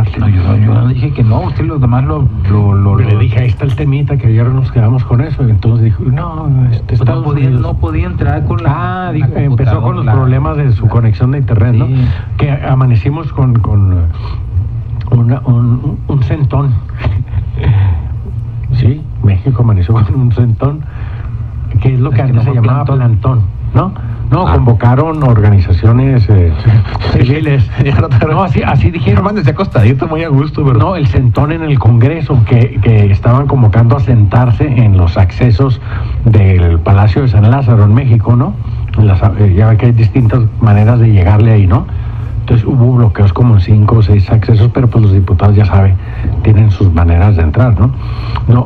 entrarle. No, yo no dije que no, usted los demás lo le dije, ahí está el temita, que ayer nos quedamos con eso. Entonces dijo, no, pues no podía entrar con la... dijo, empezó con los problemas de su conexión de internet, sí. ¿No? Que amanecimos con un centón. Sí, México amaneció con un centón, que es lo que antes se llamaba plantón, ¿no? No, convocaron organizaciones civiles. No, así dijeron. Desde acostadito, muy a gusto, ¿verdad? No, el centón en el Congreso, que estaban convocando a sentarse en los accesos del Palacio de San Lázaro en México, ¿no? Ya ve que hay distintas maneras de llegarle ahí, ¿no? Entonces hubo bloqueos como en 5 o 6 accesos, pero pues los diputados, ya saben, tienen sus maneras de entrar, ¿no?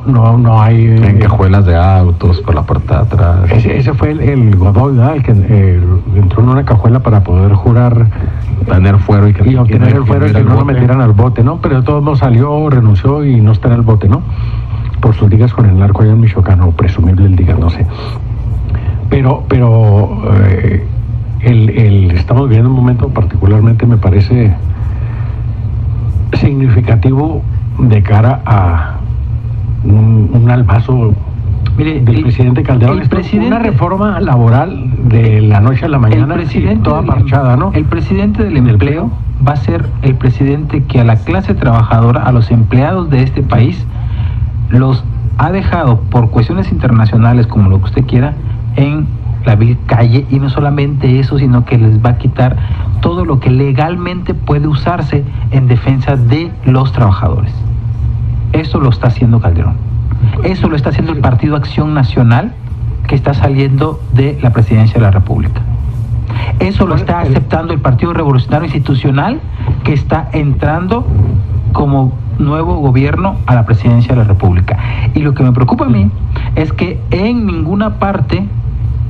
No hay... En cajuelas de autos, por la puerta de atrás. Ese fue el Godoy, ¿verdad? El que entró en una cajuela para poder jurar... Tener fuero y obtener el fuero y que no lo metieran al bote, ¿no? Pero de todos modos salió, renunció y no está en el bote, ¿no? Por sus ligas con el narco allá en Michoacán, o presumible el ligas, no sé. Pero estamos viviendo un momento particularmente, me parece, significativo de cara a un albazo del presidente Calderón. Una reforma laboral de la noche a la mañana, toda marchada, ¿no? El presidente del empleo va a ser el presidente que a la clase trabajadora, a los empleados de este país, los ha dejado por cuestiones internacionales, como lo que usted quiera, en la vil calle, y no solamente eso, sino que les va a quitar todo lo que legalmente puede usarse en defensa de los trabajadores. Eso lo está haciendo Calderón. Eso lo está haciendo el Partido Acción Nacional, que está saliendo de la presidencia de la República. Eso lo está aceptando el Partido Revolucionario Institucional, que está entrando como nuevo gobierno a la presidencia de la República. Y lo que me preocupa a mí es que en ninguna parte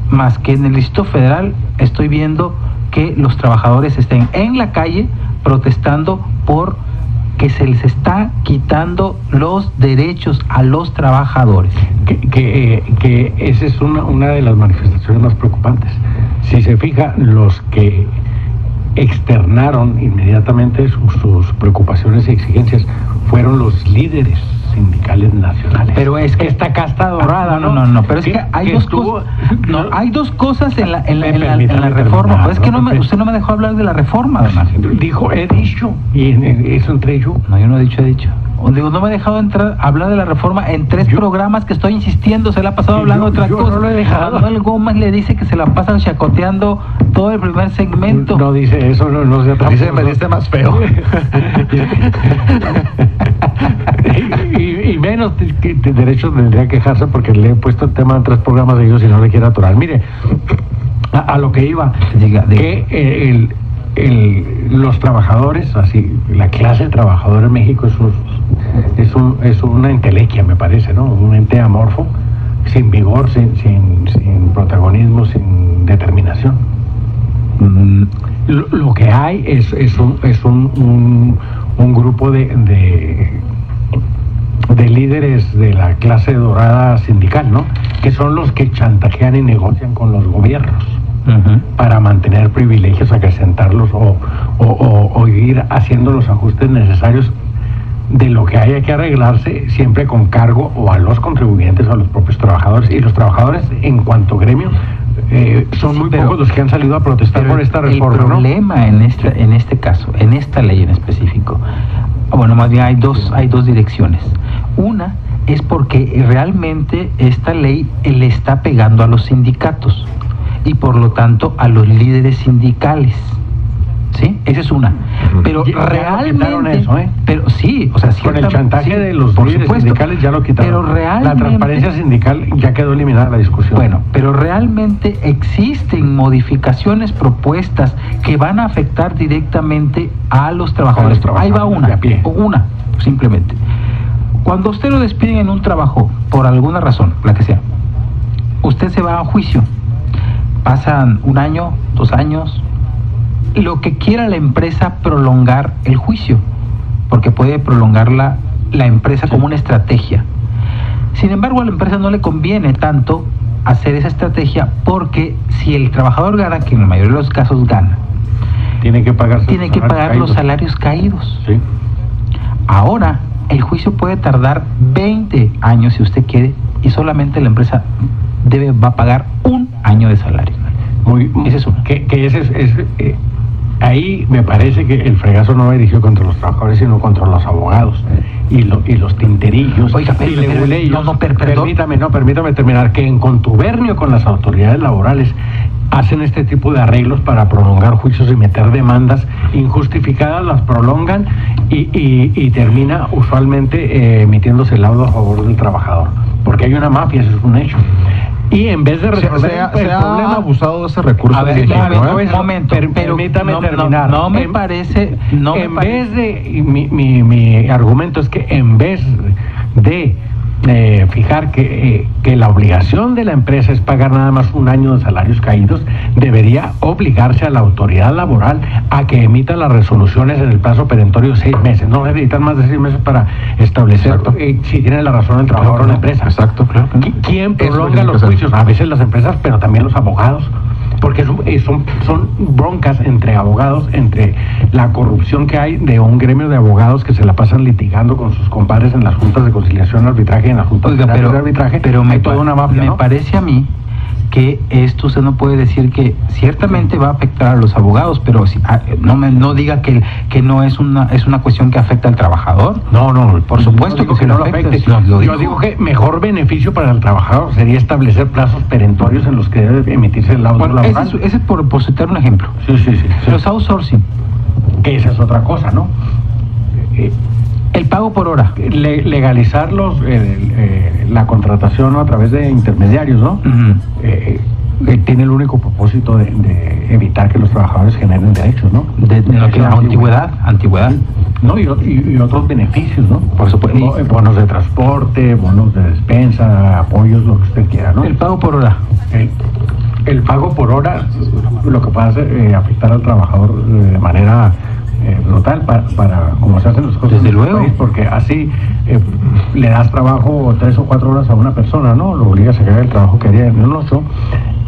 más que en el Distrito Federal estoy viendo que los trabajadores estén en la calle protestando por que se les está quitando los derechos a los trabajadores. Que esa es una de las manifestaciones más preocupantes. Si se fija, los que externaron inmediatamente sus preocupaciones y exigencias fueron los líderes sindicales nacionales. Pero es que esta casta dorada, no, pero es que hay dos cosas en la reforma. Pero es que usted no me dejó hablar de la reforma, don Ángel. Dijo, he dicho, y eso entre yo. No, yo no he dicho. Digo, no me ha dejado hablar de la reforma en 3 programas que estoy insistiendo, se la ha pasado hablando de otras cosas. No lo he dejado. Manuel Gómez le dice que se la pasan chacoteando todo el primer segmento. No dice eso, no se dice, me diste más feo. y menos que derecho tendría que quejarse, porque le he puesto el tema en 3 programas de ellos y no le quiere atorar. Mire, a lo que iba, que los trabajadores, así, la clase trabajadora en México es una entelequia, me parece, ¿no? Un ente amorfo, sin vigor, sin protagonismo, sin determinación. Lo que hay es un grupo de líderes de la clase dorada sindical, ¿no? Que son los que chantajean y negocian con los gobiernos para mantener privilegios, acrecentarlos o ir haciendo los ajustes necesarios de lo que haya que arreglarse, siempre con cargo o a los contribuyentes o a los propios trabajadores. Y los trabajadores, en cuanto gremio, son muy pocos los que han salido a protestar por esta reforma. El problema, ¿no? en este caso, en esta ley en específico, bueno, más bien hay dos direcciones. Una es porque realmente esta ley le está pegando a los sindicatos y por lo tanto a los líderes sindicales. ¿Sí? Esa es una. Pero realmente eso, pero sí, o sea, con el chantaje de los líderes sindicales ya lo quitaron. Pero realmente, la transparencia sindical ya quedó eliminada de la discusión. Bueno, pero realmente existen modificaciones propuestas que van a afectar directamente a los trabajadores. Ahí va una, simplemente. Cuando usted lo despiden en un trabajo por alguna razón, la que sea, usted se va a juicio. Pasan 1 año, 2 años, lo que quiera la empresa prolongar el juicio, porque puede prolongar la empresa como una estrategia. Sin embargo, a la empresa no le conviene tanto hacer esa estrategia, porque si el trabajador gana, que en la mayoría de los casos gana, tiene que pagar los salarios caídos. Sí. Ahora, el juicio puede tardar 20 años si usted quiere, y solamente la empresa va a pagar 1 año de salario. Ese es uno. Ahí me parece que el fregazo no va dirigido contra los trabajadores, sino contra los abogados y los tinterillos. Oiga, permítame terminar, que en contubernio con las autoridades laborales hacen este tipo de arreglos para prolongar juicios y meter demandas injustificadas, las prolongan y termina usualmente emitiéndose el laudo a favor del trabajador, porque hay una mafia, eso es un hecho. Y en vez de resolver se ha abusado de ese recurso. A ver, momento, permítame terminar. No me parece. Mi argumento es que en vez de fijar que la obligación de la empresa es pagar nada más 1 año de salarios caídos, debería obligarse a la autoridad laboral a que emita las resoluciones en el plazo perentorio de 6 meses. No necesitan más de 6 meses para establecer si tiene la razón el trabajador o la empresa. Exacto, claro. ¿Quién prolonga los juicios? A veces las empresas, pero también los abogados. Porque son broncas entre abogados, entre la corrupción que hay de un gremio de abogados que se la pasan litigando con sus compadres en las juntas de conciliación, arbitraje, en las juntas de arbitraje. Pero hay toda una mafia, me ¿no? parece a mí que esto usted no puede decir que ciertamente va a afectar a los abogados, pero no diga que no es una cuestión que afecta al trabajador. No, por supuesto que no lo afecte. Yo digo que mejor beneficio para el trabajador sería establecer plazos perentorios en los que debe emitirse el laudo laboral. Ese es por citar un ejemplo. Sí. Los outsourcing. Que esa es otra cosa, ¿no? El pago por hora. Legalizar la contratación a través de intermediarios, ¿no? Uh-huh. Tiene el único propósito de evitar que los trabajadores generen derechos, ¿no? Antigüedad. No, y otros beneficios, ¿no? Por supuesto. Bonos de transporte, bonos de despensa, apoyos, lo que usted quiera, ¿no? El pago por hora. El pago por hora, lo que puede hacer, afectar al trabajador de manera brutal para como se hacen las cosas. Desde luego. País, porque así le das trabajo 3 o 4 horas a una persona, ¿no? Lo obligas a que haga el trabajo que haría en un 8,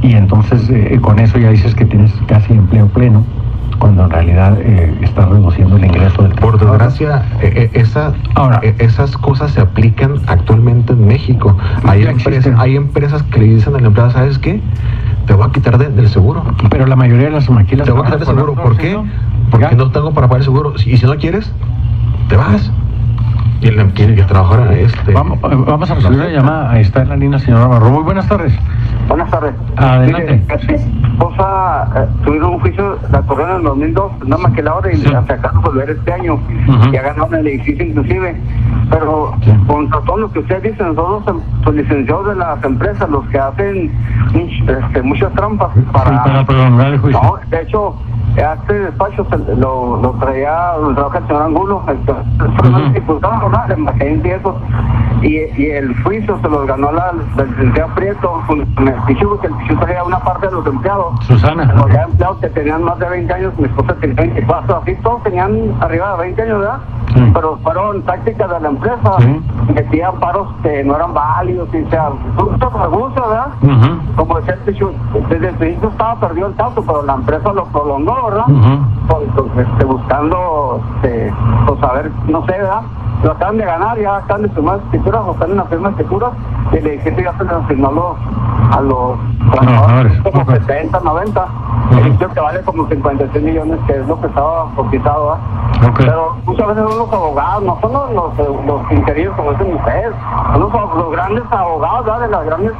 y entonces con eso ya dices que tienes casi empleo pleno, cuando en realidad estás reduciendo el ingreso del trabajador. Por desgracia, esas cosas se aplican actualmente en México. Hay empresas que le dicen a la empresa, ¿sabes qué? Te voy a quitar del seguro. Pero la mayoría de las maquilas... Te voy a quitar del seguro. ¿Por qué? Porque no tengo para pagar el seguro. Y si no quieres, te vas. Y el trabajador... Vamos a recibir una llamada. Ahí está en la línea, señora Navarro. Muy buenas tardes. Buenas tardes. Adelante. Mi esposa tuvieron un juicio, la corrieron en el 2002, una maquiladora, y hasta acá volver este año. Ya ganaron el edificio inclusive. Pero contra todo lo que ustedes dicen, nosotros los licenciados de las empresas, los que hacen muchas trampas para prolongar el juicio. No, de hecho, este despacho lo trabaja el señor Angulo, el diputado, ¿no? De Mackenzie y eso. Y el juicio se los ganó la licenciada Prieto, con el Pichu, que el Pichu traía una parte de los empleados. Susana. Los empleados que tenían más de 20 años, mi esposa tenía 24, así todos tenían arriba de 20 años, ¿verdad? Sí. Pero fueron tácticas de la empresa, metían paros que no eran válidos, y muchos abusos, ¿verdad? Como decía el Pichu, desde el principio estaba perdido el caso, pero la empresa lo prolongó, ¿verdad? Buscando, pues a ver, no sé, ¿verdad? Lo acaban de ganar, ya acaban de firmar escrituras, o están en la firma de escrituras, y el edificio ya se les asignó a los trabajadores, como 70, 90, el edificio que vale como 56 millones, que es lo que estaba cotizado, ¿verdad? Pero muchas veces son los abogados, no son los interiores como dicen ustedes, son los grandes abogados, ¿verdad? De las grandes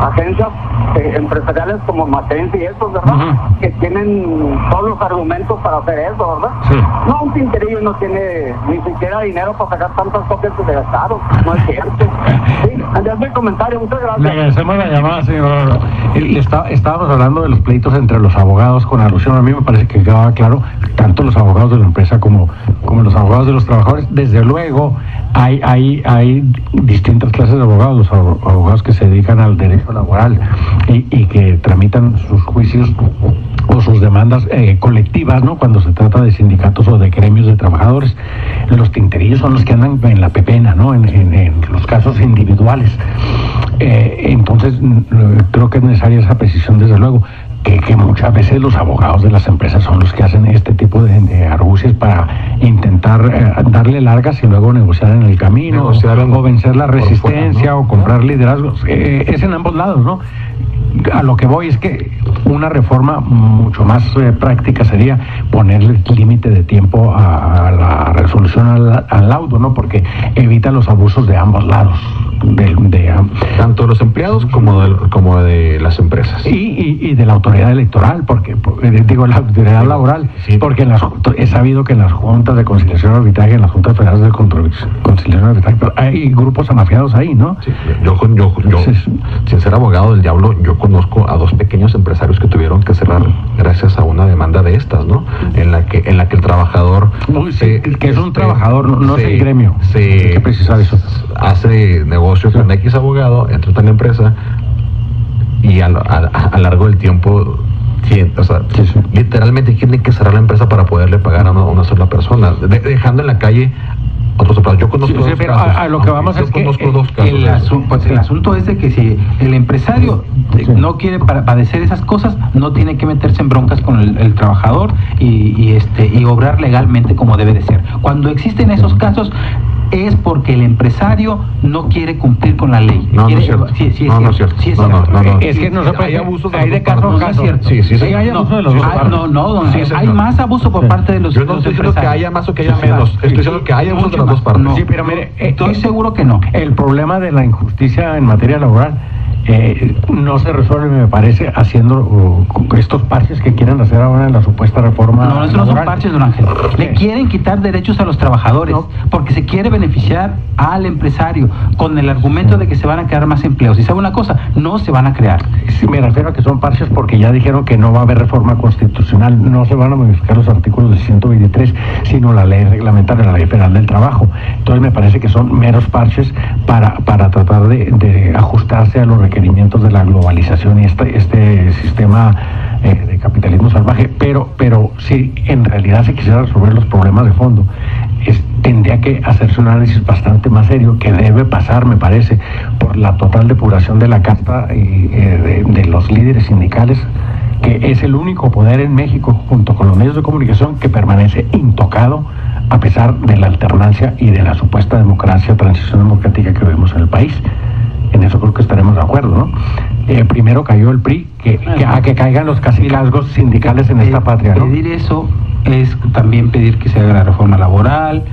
agencias empresariales como Mackenzie y estos, ¿verdad? Que tienen todos los argumentos para hacer eso, ¿verdad? Sí. No, un tinterillo no tiene ni siquiera dinero para sacar tantas copias que se gastaron, no es cierto. Sí, ya es mi comentario, muchas gracias. Le agradecemos la llamada, señor. Estábamos hablando de los pleitos entre los abogados con alusión. A mí me parece que quedaba claro, tanto los abogados de la empresa como los abogados de los trabajadores. Desde luego, hay distintas clases de abogados, los abogados que se dedican al derecho laboral y que tramitan sus juicios o sus demandas colectivas, ¿no? Cuando se trata de sindicatos o de gremios de trabajadores. Los tinterillos son los que andan en la pepena, ¿no? En los casos individuales. Entonces, creo que es necesaria esa precisión, desde luego. que muchas veces los abogados de las empresas son los que hacen este tipo de argucias para intentar darle largas y luego negociar en el camino, o vencer la resistencia, ¿no? O comprar liderazgos. Es en ambos lados, ¿no? A lo que voy es que una reforma mucho más práctica sería ponerle límite de tiempo a la resolución al laudo, ¿no? Porque evita los abusos de ambos lados. Tanto de los empleados como de las empresas. Y de la autoridad electoral, porque la autoridad laboral, sí. Porque he sabido que en las juntas de conciliación y arbitraje, en las juntas federales de conciliación y arbitraje, hay grupos anafiados ahí, ¿no? Sí, yo sin ser abogado del diablo, yo conozco a 2 pequeños empresarios que tuvieron que cerrar gracias a una demanda de estas, ¿no? En la que el trabajador que es un trabajador, no es el gremio. Hay que precisar eso. Hace negocio con X abogado, entra en la empresa y a lo largo del tiempo, literalmente tienen que cerrar la empresa para poderle pagar a una sola persona, dejando en la calle otros empleados. Yo conozco dos pero casos. A lo que vamos es que el asunto es de que si el empresario no quiere padecer esas cosas, no tiene que meterse en broncas con el trabajador y obrar legalmente como debe de ser. Cuando existen esos casos es porque el empresario no quiere cumplir con la ley. No es cierto. Sí, es cierto. Es que no se puede. Hay abusos hay de caso a caso. Sí, hay abuso de los dos partes. Hay más abuso por parte de los empresarios. Yo no estoy diciendo que haya más o que haya menos. Estoy diciendo que hay abuso de las dos partes. Sí, pero mire, estoy seguro que no. El problema de la injusticia en materia laboral no se resuelve, me parece, haciendo estos parches que quieren hacer ahora en la supuesta reforma. No, eso no son parches, don Ángel. Le quieren quitar derechos a los trabajadores, porque se quiere beneficiar al empresario con el argumento de que se van a crear más empleos. Y sabe una cosa, no se van a crear. Sí, me refiero a que son parches porque ya dijeron que no va a haber reforma constitucional, no se van a modificar los artículos de 123, sino la ley reglamentaria, la ley federal del trabajo. Entonces me parece que son meros parches para tratar de ajustarse a los requerimientos de la globalización y este sistema de capitalismo salvaje, pero si en realidad se quisiera resolver los problemas de fondo, tendría que hacerse un análisis bastante más serio, que debe pasar, me parece, por la total depuración de la casta de los líderes sindicales, que es el único poder en México, junto con los medios de comunicación, que permanece intocado a pesar de la alternancia y de la supuesta transición democrática que vemos en el país. En eso creo que estaremos de acuerdo, ¿no? Primero cayó el PRI, que caigan los cacicazgos sindicales en esta patria, ¿no? Pedir eso es también pedir que se haga la reforma laboral,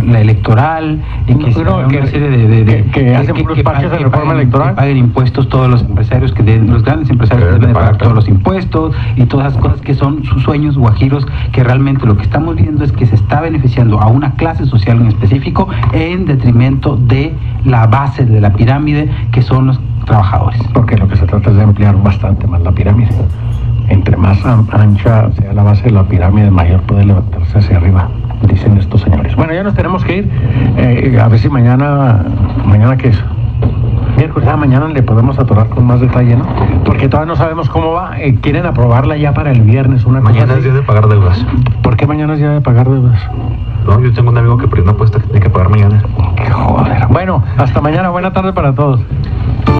la electoral, y que se haga una serie de hacen puros parches de reforma electoral. Que paguen impuestos todos los empresarios, los grandes empresarios deben de pagar todos los impuestos y todas esas cosas que son sus sueños guajiros, que realmente lo que estamos viendo es que se está beneficiando a una clase social en específico en detrimento de la base de la pirámide, que son los trabajadores. Porque lo que se trata es de ampliar bastante más la pirámide. Entre más ancha sea la base de la pirámide, mayor puede levantarse hacia arriba, dicen estos señores. Bueno, ya nos tenemos que ir. A ver si mañana ¿qué es? Miércoles, mañana le podemos atorar con más detalle, ¿no? Porque todavía no sabemos cómo va. Quieren aprobarla ya para el viernes. Mañana es día de pagar deudas. ¿Por qué mañana es día de pagar deudas? No, yo tengo un amigo que perdió una apuesta que tiene que pagar mañana. Qué joder. Bueno, hasta mañana. Buena tarde para todos.